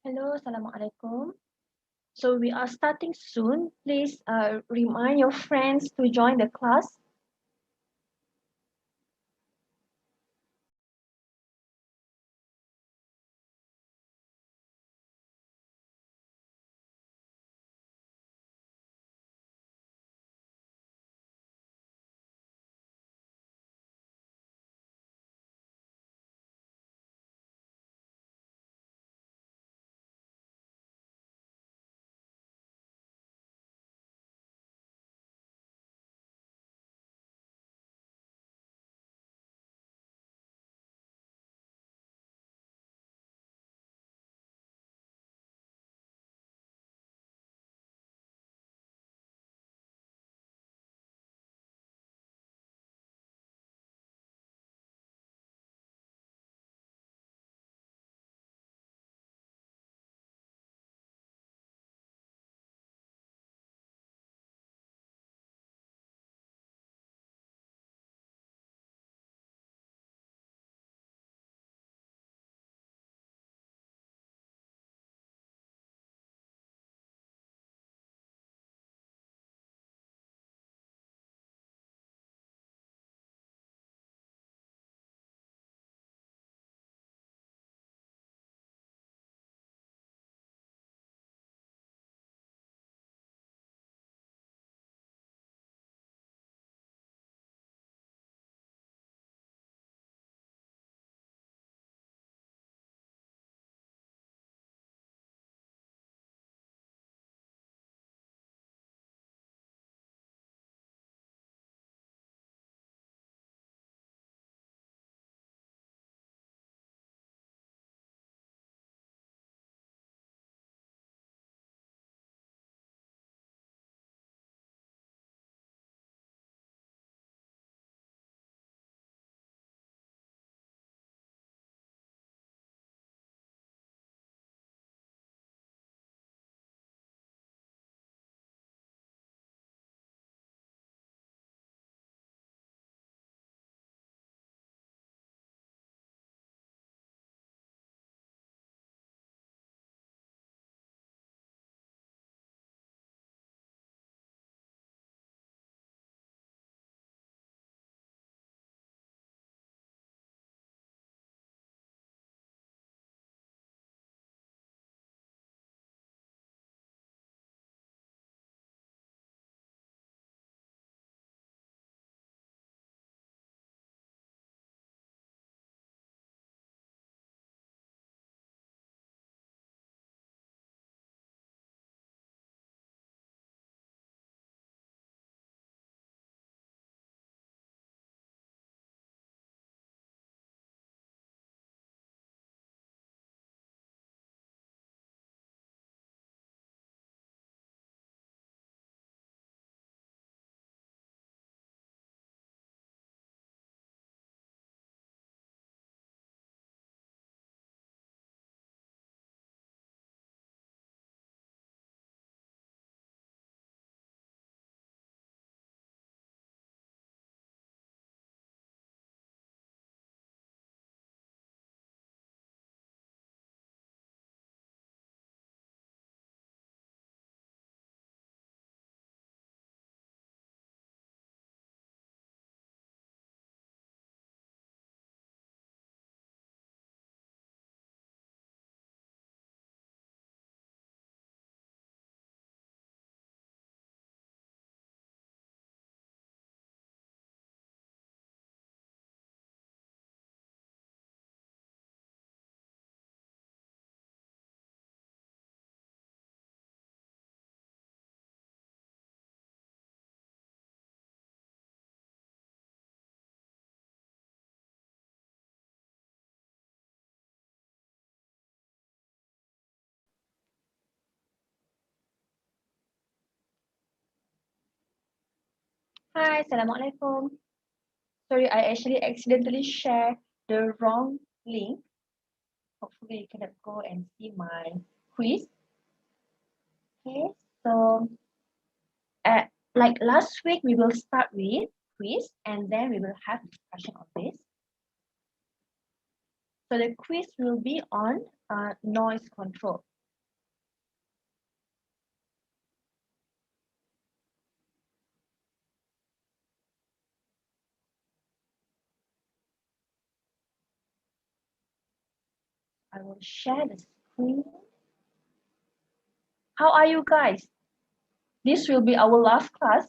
Hello, Assalamualaikum. So we are starting soon. Please remind your friends to join the class. Hi, Assalamualaikum. Sorry, I actually accidentally shared the wrong link. Hopefully you can go and see my quiz. Okay, so like last week, we will start with quiz and then we will have discussion on this. So the quiz will be on noise control. I will share the screen. How are you guys? This will be our last class.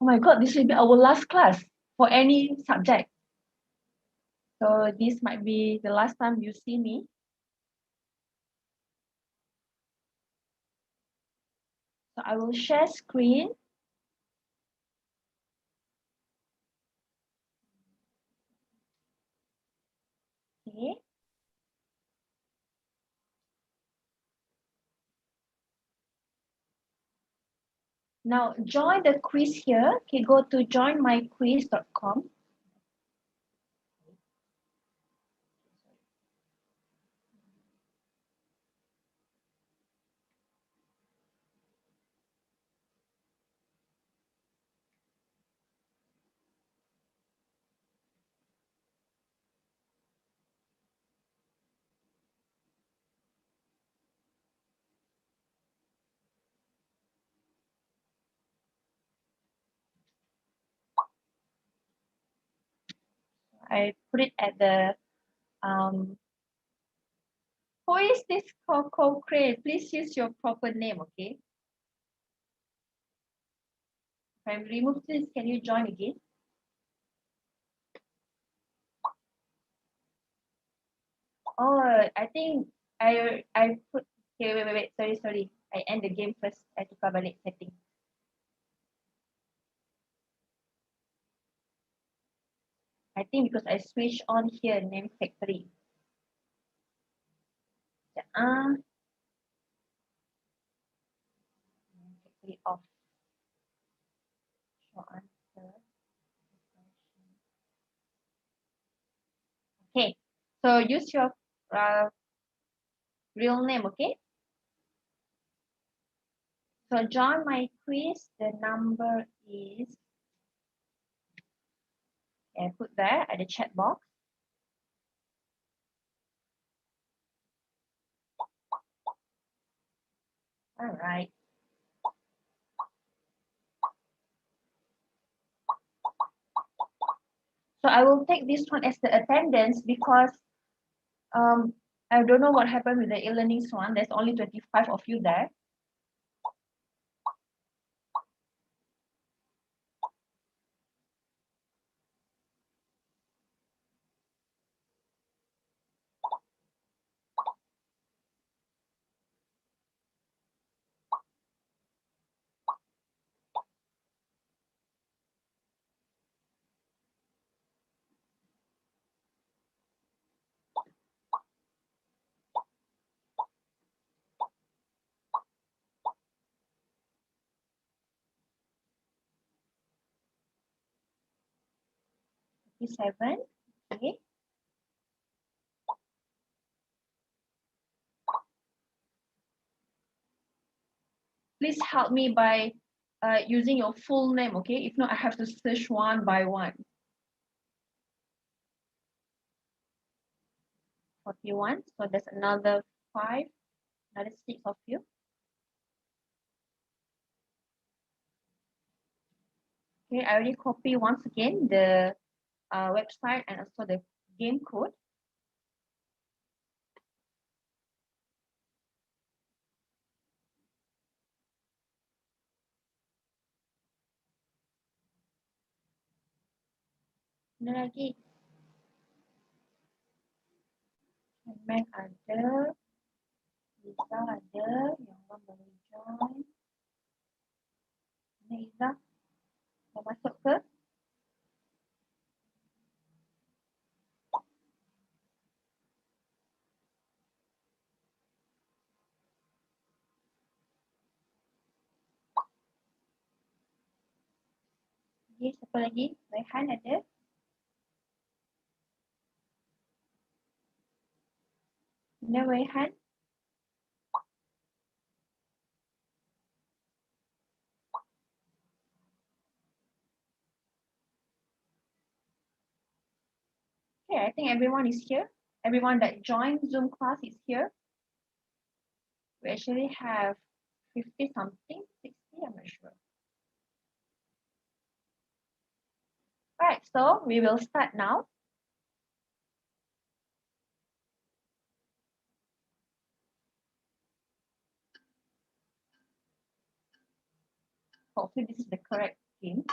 Oh my God, this will be our last class for any subject. So this might be the last time you see me. So I will share screen. Okay. Now join the quiz here. Okay, go to joinmyquiz.com. I put it at the who is this Coco Crane? Please use your proper name, okay? If I remove this, can you join again? Oh, I think I put okay, wait. Sorry. I end the game first. I tukar balik setting. I think because I switch on here name factory. Factory off. Show answer. Okay, so use your real name, okay? So join my quiz. The number is, I put there at the chat box. All right. So I will take this one as the attendance because I don't know what happened with the e-learning one. There's only 25 of you there. Seven. Okay. Please help me by using your full name, okay? If not, I have to search one by one. 41. So there's another 5, another 6 of you. Okay, I already copy once again the website and also the game code. Ada lagi. Mac ada. Lisa ada. Yang orang baru join. Lisa. Dah masuk ke? Okay, siapa lagi? Rehan ada. Ada Rehan. Okay, I think everyone is here. Everyone that joined Zoom class is here. We actually have 50 something, 60, I'm not sure. All right, so we will start now. Hopefully this is the correct thing.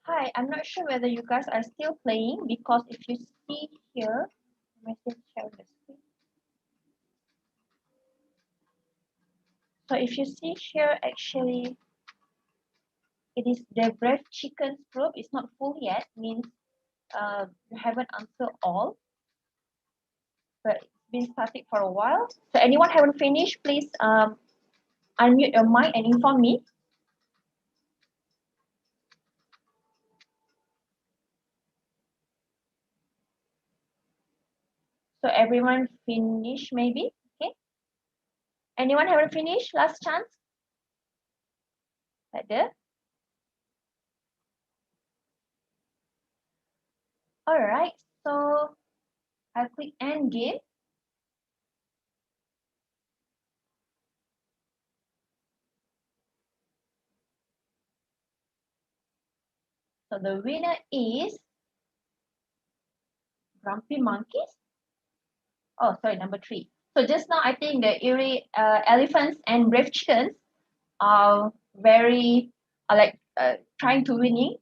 Hi, I'm not sure whether you guys are still playing because if you see here, am I still sharing the screen? So if you see here, actually, it is the brave chickens group. It's not full yet, means you haven't answered all, but it's been static for a while. So anyone haven't finished, please unmute your mic and inform me. So everyone finish maybe, okay? Anyone haven't finished? Last chance. Ada? All right, so I'll click end game. So the winner is Grumpy Monkeys. Oh, sorry, number 3. So just now, I think the eerie elephants and brave chickens are very like trying to winning,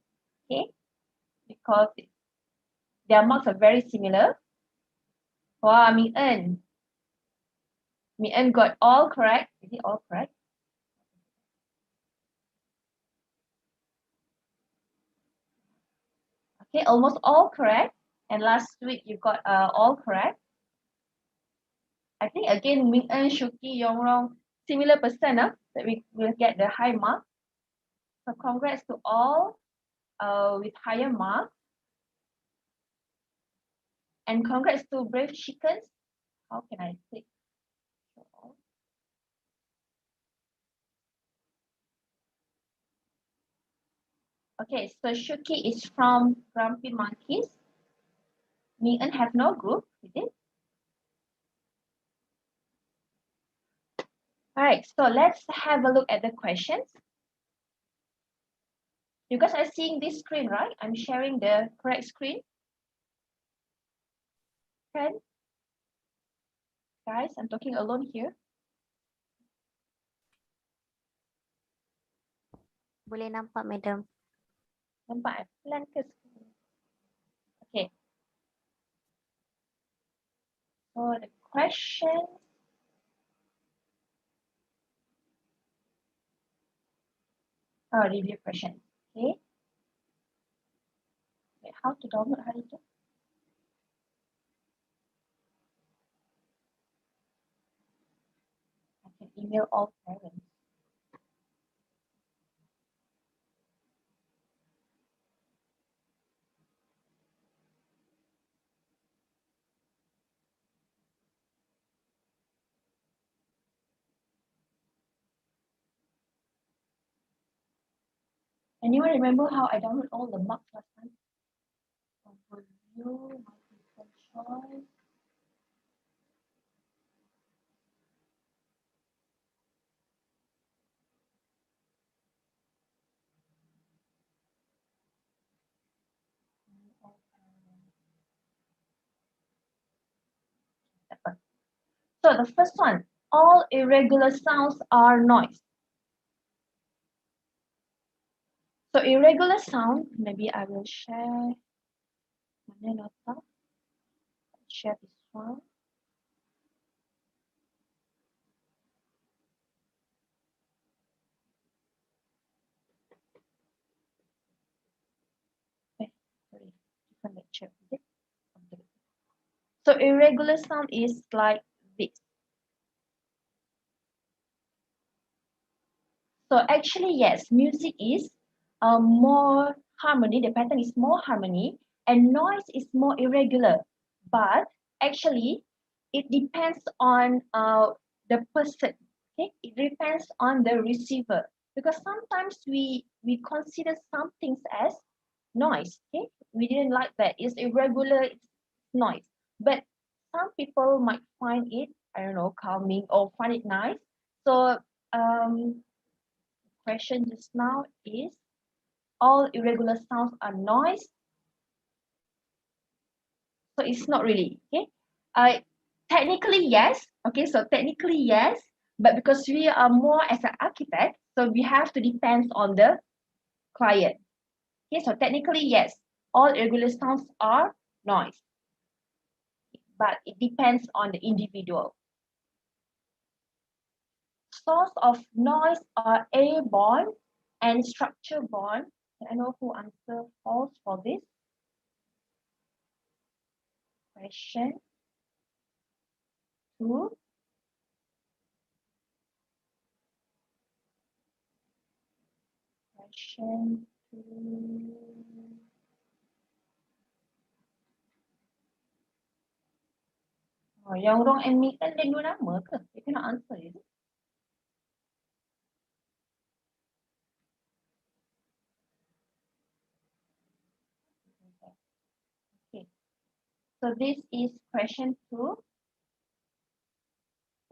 okay? Because their marks are very similar. Wow, Mi En got all correct. Is it all correct? Okay, almost all correct. And last week you got all correct. I think again Ming En, Shuki, Yongrong, similar percent that we will get the high mark. So congrats to all with higher marks. And congrats to Brave Chickens. How can I click? Okay, so Shuki is from Grumpy Monkeys. Ming En have no group, is it? All right, so let's have a look at the questions. You guys are seeing this screen, right? I'm sharing the correct screen. Okay. Guys, I'm talking alone here. Boleh nampak, Madam. Nampak pelan ke? Okay. So the question. Oh, review question. Okay. Wait, how to download hari tu? I can email all parents. Anyone remember how I download all the marks last time? Overview, multiple choice. So the first one, all irregular sounds are noise. So irregular sound, maybe I will share. Mana nota? Share this one. Sorry, different lecture. Is it? So irregular sound is like this. So actually, yes, music is more harmony. The pattern is more harmony, and noise is more irregular. But actually, it depends on the person. Okay, it depends on the receiver because sometimes we consider some things as noise. Okay, we didn't like that. It's irregular. It's noise. But some people might find it, I don't know, calming or find it nice. So question just now is all irregular sounds are noise. So it's not really, okay? Technically, yes. Okay, so technically, yes. But because we are more as an architect, so we have to depend on the client. Okay, so technically, yes, all irregular sounds are noise, but it depends on the individual. Source of noise are airborne and structure borne. I know who answer false for this question. 2. Question 2. Oh, yang wrong and me kan dia dua nama ke? They cannot answer, is it? Okay. So this is question 2.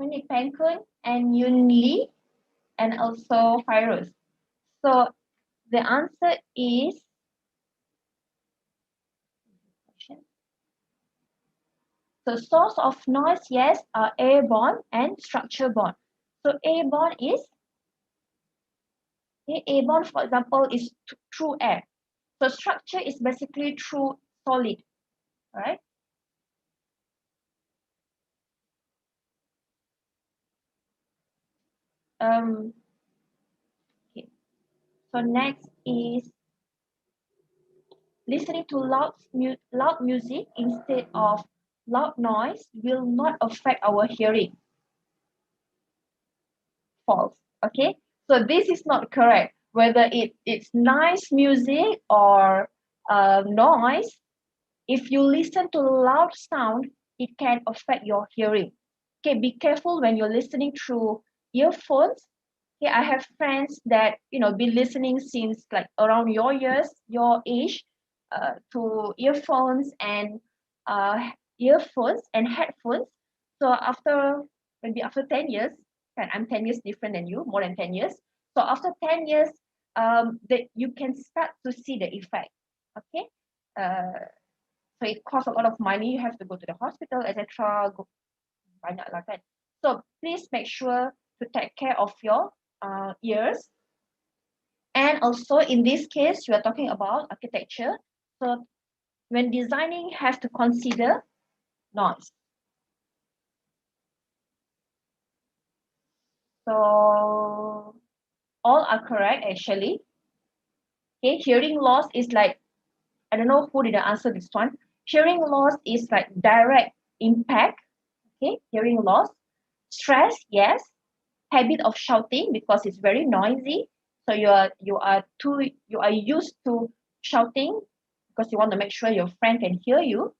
Winnie Pankun and Yun Lee and also Fairuz. So the answer is so source of noise, yes, are airborne and structure borne. So airborne is airborne, for example, is through air. So structure is basically through solid, right? Okay. So next is listening to loud music instead of loud noise will not affect our hearing. False. Okay. So this is not correct. Whether it's nice music or noise, if you listen to loud sound, it can affect your hearing. Okay, be careful when you're listening through earphones. Okay, I have friends that been listening since like around your years, your age, to uh, earphones and headphones. So maybe after 10 years, and I'm 10 years different than you, more than 10 years. So after 10 years, that you can start to see the effect. Okay. So it costs a lot of money. You have to go to the hospital, etc. Banyak lah kan. So please make sure to take care of your ears. And also in this case, you are talking about architecture. So when designing, have to consider noise. So all are correct actually. Okay, hearing loss is like, I don't know who didn't answer this one. Hearing loss is like direct impact. Okay, hearing loss. Stress, yes. Habit of shouting because it's very noisy. So you are used to shouting because you want to make sure your friend can hear you.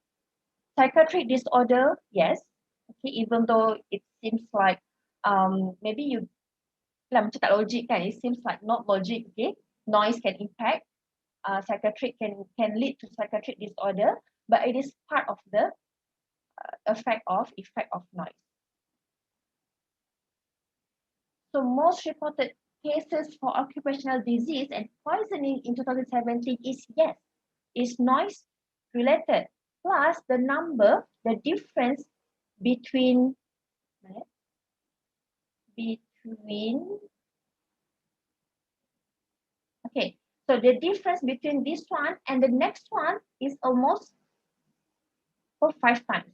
Psychiatric disorder, yes. Okay, even though it seems like maybe you lah macam tak logic kan, it seems like not logic. Okay, noise can impact. Psychiatric can lead to psychiatric disorder, but it is part of the effect of noise. So most reported cases for occupational disease and poisoning in 2017 is yes, is noise related. Plus the difference between okay, so the difference between this one and the next one is almost 5 times,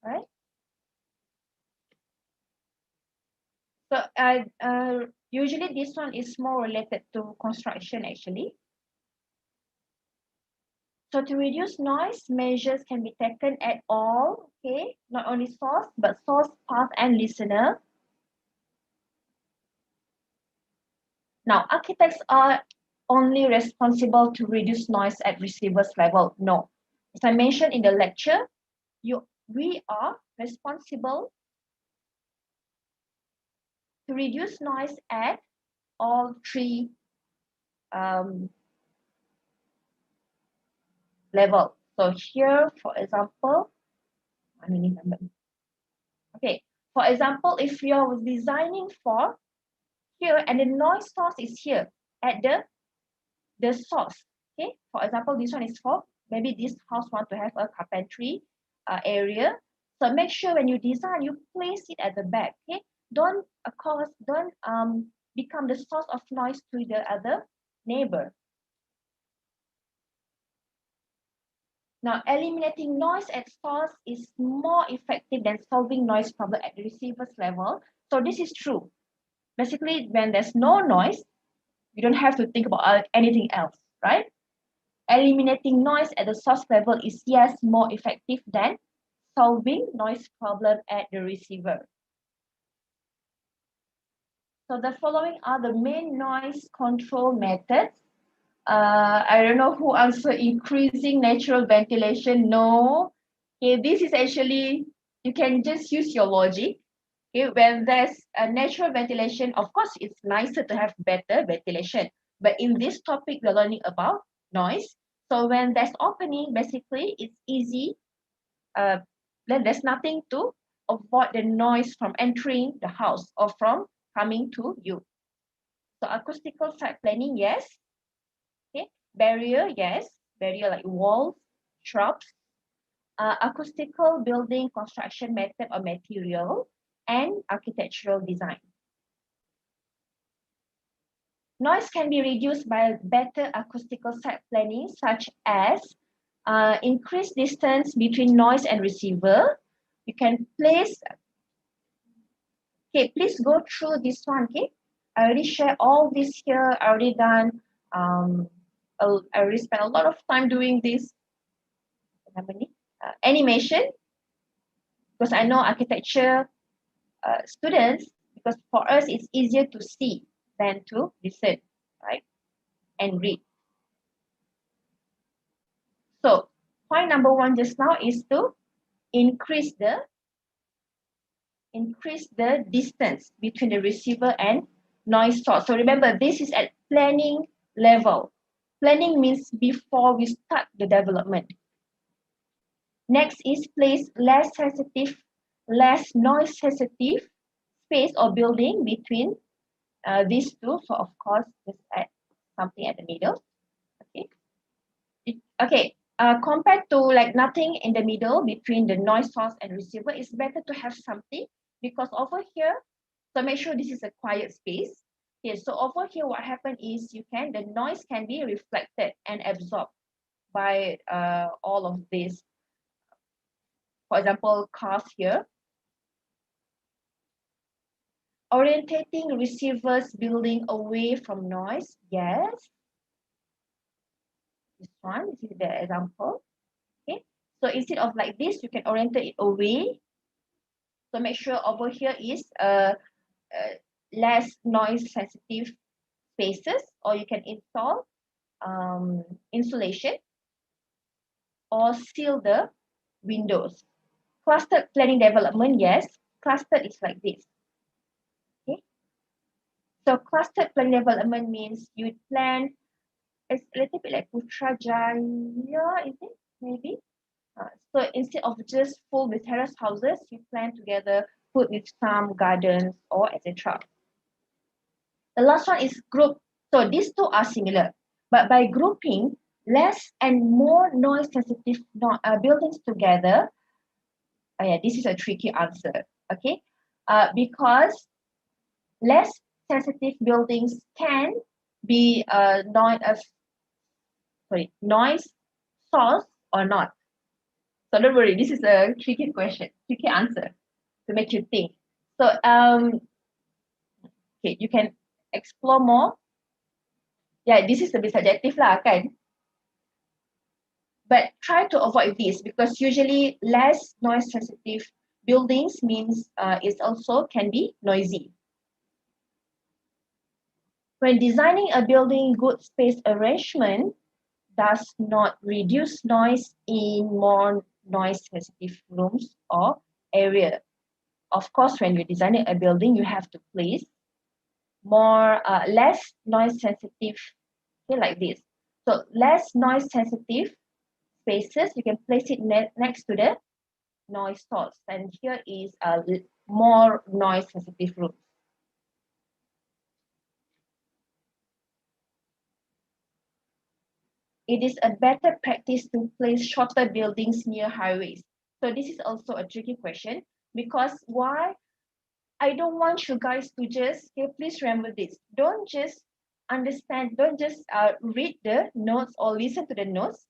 right? So usually this one is more related to construction actually. So to reduce noise, measures can be taken at all, okay? Not only source, but source, path, and listener. Now, architects are only responsible to reduce noise at receiver's level. No. As I mentioned in the lecture, we are responsible to reduce noise at all 3 levels. So here, for example, okay, for example, if you're designing for here and the noise source is here at the source, okay? For example, this one is for maybe this house want to have a carpentry area. So make sure when you design, you place it at the back, okay? Don't become the source of noise to the other neighbor. Now, eliminating noise at source is more effective than solving noise problem at the receiver's level. So this is true. Basically, when there's no noise, you don't have to think about anything else, right? Eliminating noise at the source level is yes more effective than solving noise problem at the receiver. So the following are the main noise control methods. I don't know who answered increasing natural ventilation. No. Okay, this is actually, you can just use your logic. Okay, when there's a natural ventilation, of course, it's nicer to have better ventilation. But in this topic, we're learning about noise. So when there's opening, basically, it's easy. Then there's nothing to avoid the noise from entering the house or from coming to you. So acoustical site planning, yes. Okay, barrier, yes. Barrier like walls, shrubs. Acoustical building construction method or material, and architectural design. Noise can be reduced by better acoustical site planning, such as increased distance between noise and receiver. You can place, okay, please go through this one, okay? I already shared all this here, I already done, I already spent a lot of time doing this. Animation, because I know architecture students, because for us it's easier to see than to listen, right? And read. So point number one just now is to increase the distance between the receiver and noise source. So remember, this is at planning level. Planning means before we start the development. Next is place less noise sensitive space or building between these two. So of course, just add something at the middle. Okay. Compared to like nothing in the middle between the noise source and receiver, it's better to have something, because over here, so make sure this is a quiet space. Okay, so over here, what happened is the noise can be reflected and absorbed by all of this. For example, cars here. Orientating receivers building away from noise, yes. This is the example. Okay, so instead of like this, you can orientate it away. So make sure over here is less noise sensitive spaces, or you can install insulation or seal the windows. Clustered planning development, yes. Clustered is like this. Okay. So clustered planning development means you plan, it's a little bit like Putrajaya, is it? Maybe. So instead of just full with terrace houses, you plan together, put with some gardens or etc. The last one is group. So these two are similar, but by grouping less and more noise sensitive buildings together, yeah, this is a tricky answer, okay? Because less sensitive buildings can be noise source or not. So don't worry, this is a tricky question, tricky answer to make you think. So okay, you can explore more. Yeah, this is a bit subjective lah, kan? But try to avoid this, because usually less noise sensitive buildings means it also can be noisy. When designing a building, good space arrangement does not reduce noise in more noise sensitive rooms or area. Of course, when you're designing a building, you have to place less noise sensitive, okay, like this. So less noise sensitive spaces, you can place it next to the noise source. And here is more noise sensitive rooms. It is a better practice to place shorter buildings near highways. So this is also a tricky question, because why? I don't want you guys to just, okay, please remember this. Don't just understand, don't just read the notes or listen to the notes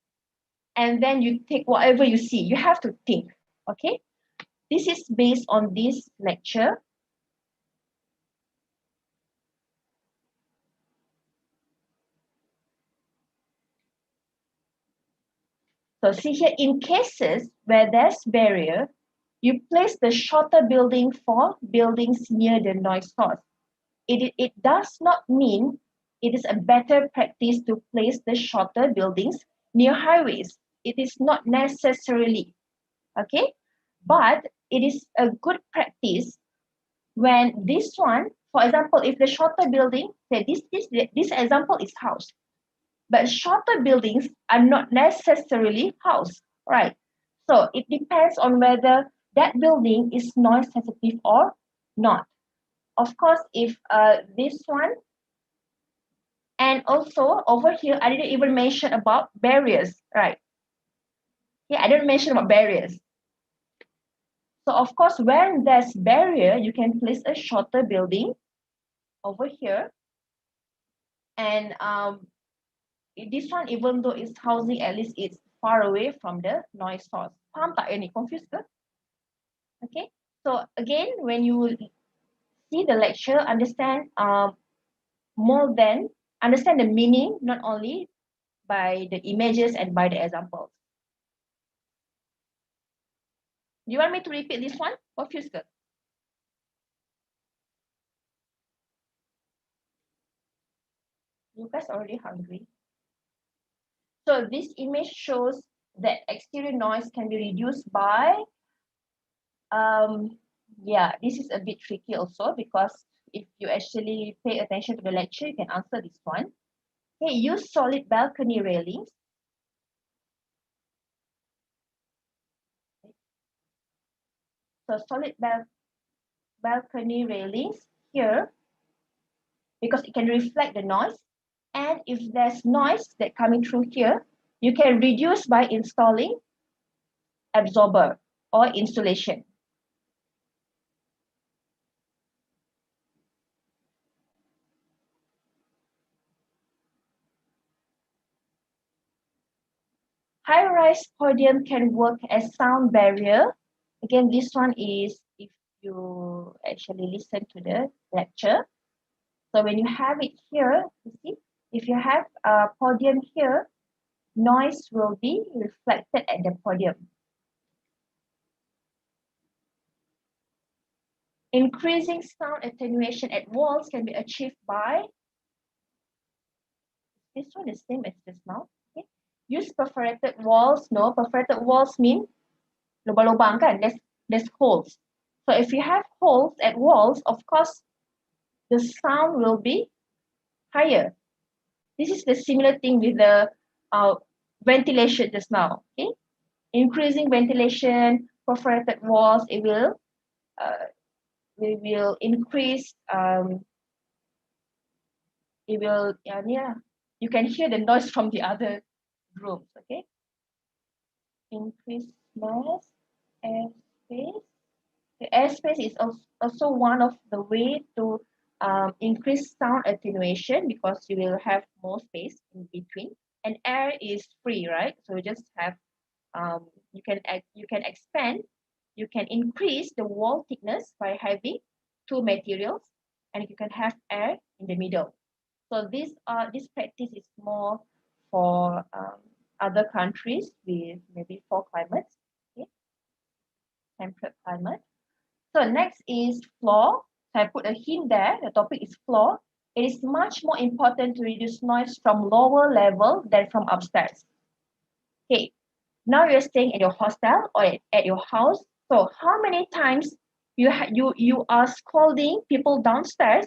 and then you take whatever you see. You have to think, okay? This is based on this lecture. So see here, in cases where there's barrier, you place the shorter building for buildings near the noise source. It does not mean it is a better practice to place the shorter buildings near highways. It is not necessarily, okay? But it is a good practice when this one, for example, if the shorter building, say this example is house, but shorter buildings are not necessarily house, right? So it depends on whether that building is noise sensitive or not. Of course, if this one, and also over here, I didn't even mention about barriers, right? Yeah, I didn't mention about barriers. So of course, when there's barrier, you can place a shorter building over here. And this one, even though it's housing, at least it's far away from the noise source. Faham tak ini? Confused ke? Okay. So again, when you see the lecture, understand more than understand the meaning, not only by the images and by the examples. Do you want me to repeat this one? Confused ke? You guys already hungry. So this image shows that exterior noise can be reduced by, yeah, this is a bit tricky also, because if you actually pay attention to the lecture, you can answer this one. Okay, use solid balcony railings. So solid balcony railings here, because it can reflect the noise. And if there's noise that coming through here, you can reduce by installing absorber or insulation. High-rise podium can work as sound barrier. Again, this one is if you actually listen to the lecture. So when you have it here, you see, if you have a podium here, noise will be reflected at the podium. Increasing sound attenuation at walls can be achieved by, this one is same as just now. Okay. Use perforated walls. No, perforated walls mean lubang-lubang kan? There's holes. So if you have holes at walls, of course, the sound will be higher. This is the similar thing with the ventilation just now. Okay, increasing ventilation, perforated walls, it will increase. It will yeah. You can hear the noise from the other rooms. Okay, increase mass airspace. The airspace is also one of the way to increase sound attenuation, because you will have more space in between, and air is free, right? So you just have you can expand, you can increase the wall thickness by having two materials, and you can have air in the middle. So this practice is more for other countries with maybe 4 climates, okay? Temperate climate. So next is floor. So I put a hint there. The topic is floor. It is much more important to reduce noise from lower level than from upstairs. Okay, now you're staying at your hostel or at your house. So how many times you are scolding people downstairs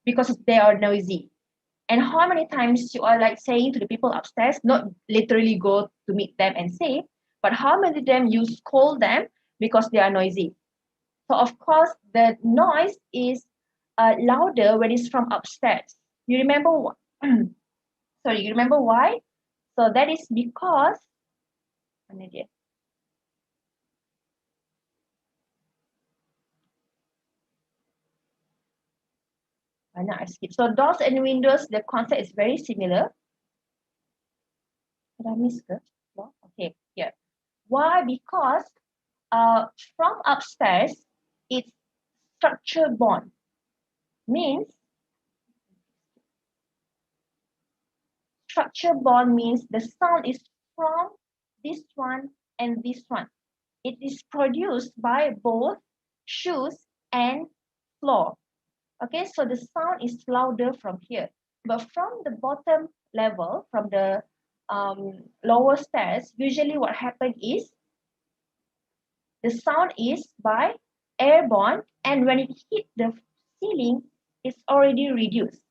because they are noisy? And how many times you are like saying to the people upstairs, not literally go to meet them and say, but how many of them you scold them because they are noisy? So of course, the noise is louder when it's from upstairs. You remember? Sorry, you remember why? So that is because. Mana dia? Mana I skip. So doors and windows, the concept is very similar. Did I miss ke? floor. Okay, here. Why? Because from upstairs, it's structure bond. Means structure bond means the sound is from this one and this one. It is produced by both shoes and floor. Okay, so the sound is louder from here. But from the bottom level, from the lower stairs, usually what happens is the sound is by airborne, and when it hit the ceiling, it's already reduced.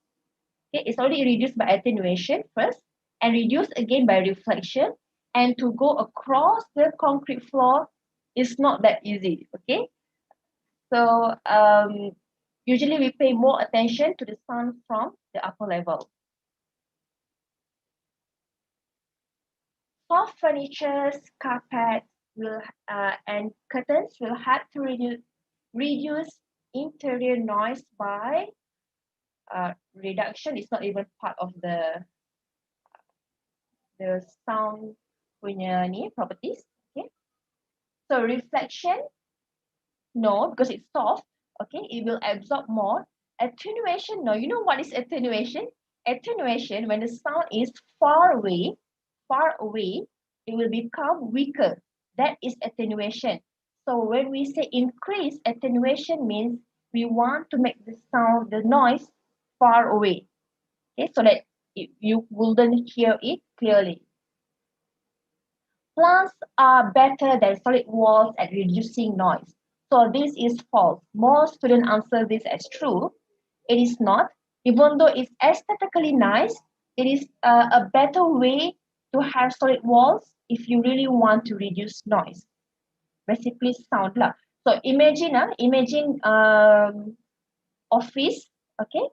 Okay, it's already reduced by attenuation first, and reduced again by reflection. And to go across the concrete floor is not that easy. Okay, so usually we pay more attention to the sound from the upper level. Soft furnitures, carpet will and curtains will help to reduce interior noise by reduction. Is not even part of the sound punya ni properties. Okay, so reflection, no, because it's soft. Okay, it will absorb more. Attenuation, no. You know what is attenuation? Attenuation, when the sound is far away, it will become weaker. That is attenuation. So when we say increase, attenuation means we want to make the sound, the noise, far away. Okay, so that you wouldn't hear it clearly. Plants are better than solid walls at reducing noise. So this is false. Most students answer this as true. It is not. Even though it's aesthetically nice, it is a better way to have solid walls if you really want to reduce noise. Basically sound lah. So imagine office, okay?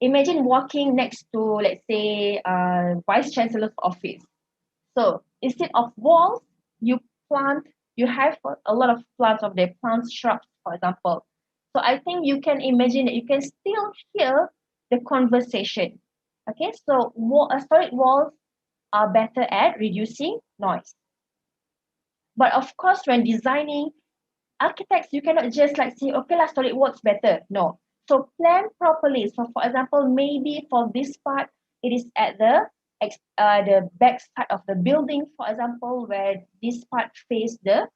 Imagine walking next to, let's say, vice chancellor's office. So instead of walls, you have a lot of plants of their plants, shrubs, for example. So I think you can imagine that you can still hear the conversation. Okay, so solid walls are better at reducing noise. But of course, when designing, architects, you cannot just like say, okay, solid works better. No. So plan properly. So for example, maybe for this part, it is at the back side of the building, for example, where this part face the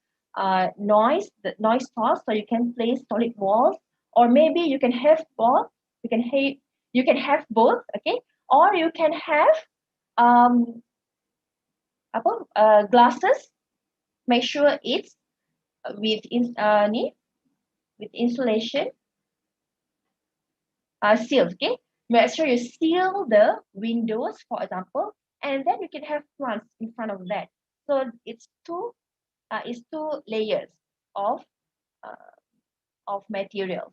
noise source. So you can place solid walls, or maybe you can have both. You can have both, okay, or you can have glasses. Make sure it's with insulation sealed. Okay, make sure you seal the windows, for example, and then you can have plants in front of that. So it's two layers of materials.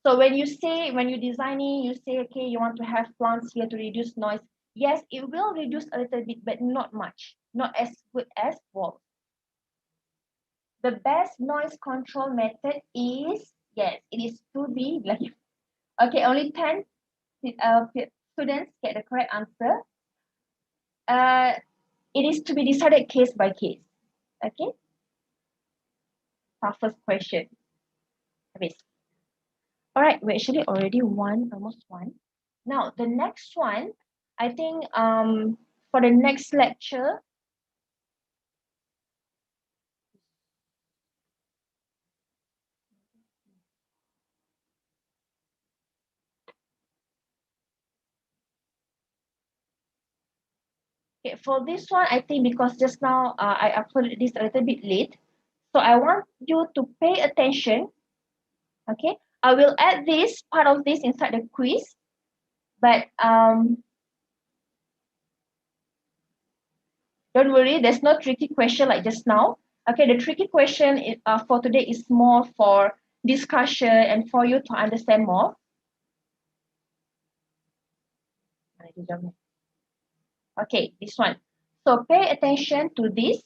So when you're designing, you say, okay, you want to have plants here to reduce noise. Yes, it will reduce a little bit, but not much, not as good as walls. The best noise control method is, yes, it is to be like, okay, only 10 students get the correct answer. It is to be decided case by case. Okay. Toughest question. All right, we actually already almost won. Now the next one, I think for the next lecture, okay, for this one, I think because just now I uploaded this a little bit late, so I want you to pay attention. Okay, I will add this part of this inside the quiz, but don't worry, there's no tricky question like just now. Okay, the tricky question for today is more for discussion and for you to understand more. Okay, this one. So pay attention to this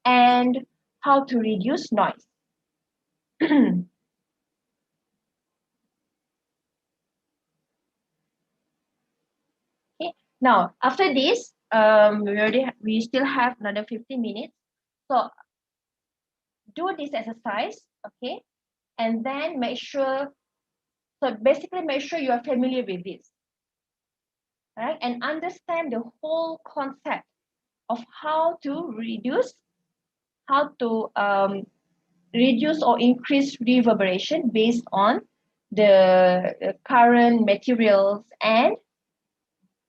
and how to reduce noise. Okay. Now, after this, we still have another 15 minutes. So do this exercise, okay? And then make sure, so basically make sure you are familiar with this, right? And understand the whole concept of how to reduce or increase reverberation based on the current materials and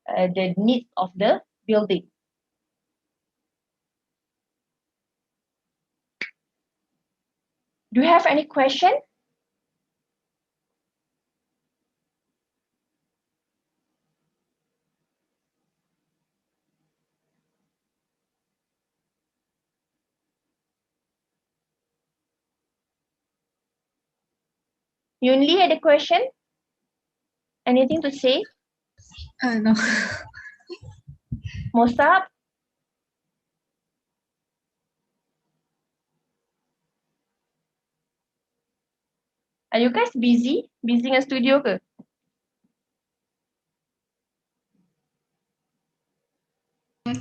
the needs of the building. Do you have any question? Yunli, any question? Anything to say? No. Mosab? Are you guys busy? Busy dengan studio ke?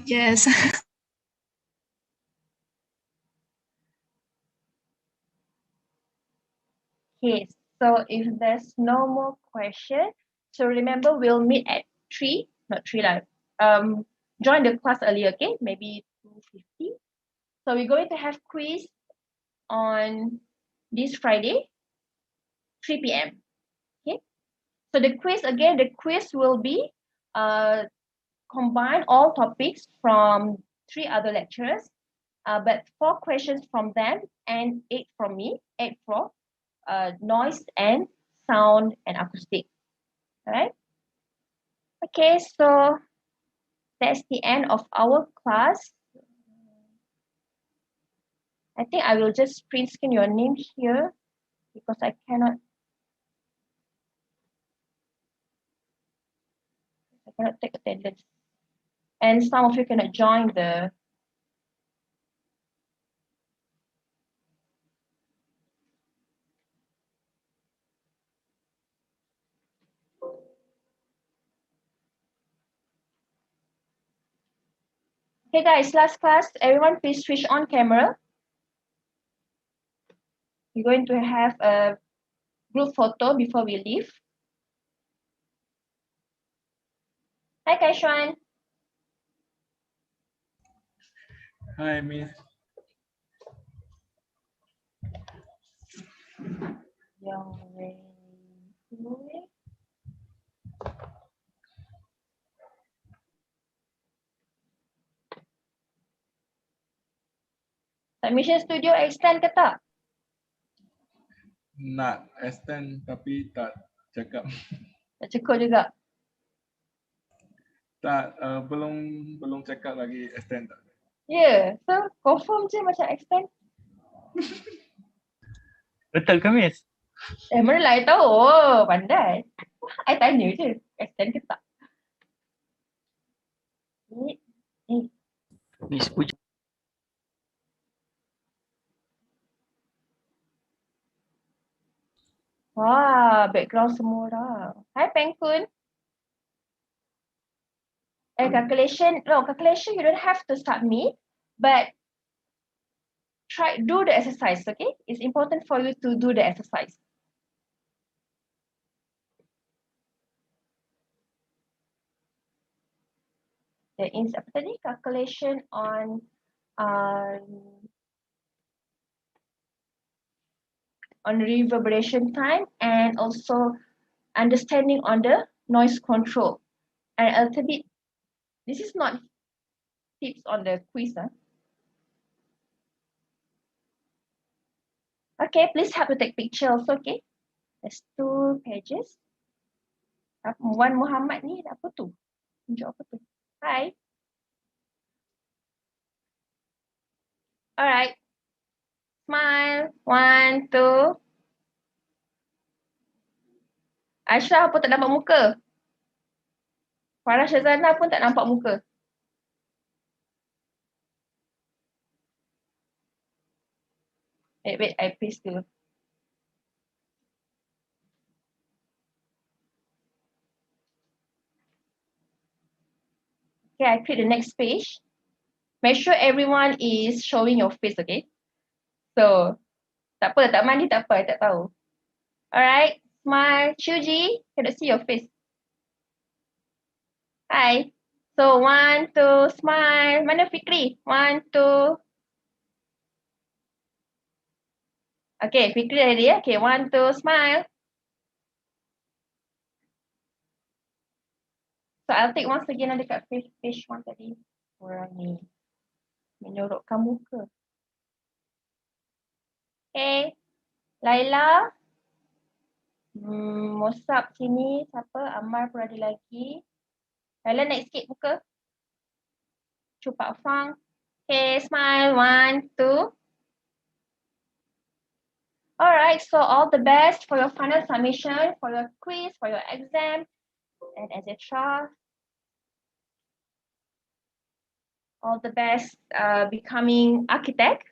Yes. Okay, so if there's no more question, so remember we'll meet at 3, not 3 lah. Join the class early, okay? Maybe 2:50. So we're going to have quiz on this Friday, 3 p.m. Okay. So the quiz will be combine all topics from 3 other lecturers, but 4 questions from them and 8 from me, 8 for noise and sound and acoustic. All right. Okay, so that's the end of our class. I think I will just print screen your name here because I cannot take attendance. And some of you cannot join the Okay guys, last class, everyone please switch on camera. We're going to have a group photo before we leave. Hi Kaishuan. Hi, Miss. Submission studio extend ke tak? Nak extend tapi tak cakap. Tak cukup juga. Tak, belum cakap lagi extend tak. Yeah, so confirm je macam extend. Betul ke, Miss? Mana lah I tahu. Oh, pandai. I tanya je, extend ke tak? Miss Puja. Wah, background semua orang. Hi Pengkun. Calculation you don't have to submit, but do the exercise, okay? It's important for you to do the exercise. There is apa tadi? Calculation on reverberation time and also understanding on the noise control. And a little bit, this is not tips on the quiz. Okay, please have to take pictures, okay? There's 2 pages. Wan Muhammad ni apa tu? Tunjuk apa tu? Hi. Alright. Smile. 1, 2. Ashraf pun tak nampak muka. Farah Syazana pun tak nampak muka. Wait, I paste dulu. Okay, I click the next page. Make sure everyone is showing your face, okay? So, tak apa, tak mandi tak apa, I tak tahu. Alright, smile. Chuji, cannot see your face. Hi. So, 1, 2, smile. Mana Fikri? 1, 2. Okay, Fikri dah ready ya? Okay, 1, 2, smile. So, I'll take once again dekat page 1 tadi. Orang ni menyorokkan muka. Okay, Laila. Mosap sini. Siapa? Ammar pun ada lagi. Laila naik sikit muka. Cupak Fang. Okay, smile. 1, 2. Alright, so all the best for your final submission, for your quiz, for your exam, and etc. All the best becoming architect.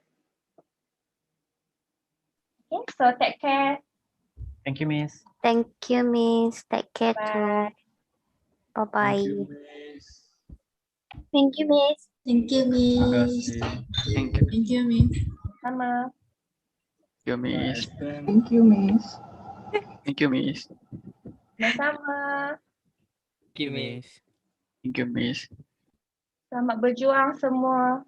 Okay, so take care. Thank you, Miss. Thank you, Miss. Take care Bye. too. Bye-bye. Thank you, Miss. Thank you, Miss. Terima kasih. Thank you. Thank you, Miss. Sama. Thank you, Bye, Miss. Aston. Thank you, Miss. Thank you, Miss. Sama-sama. Thank you, Miss. Thank you, Miss. Selamat berjuang semua.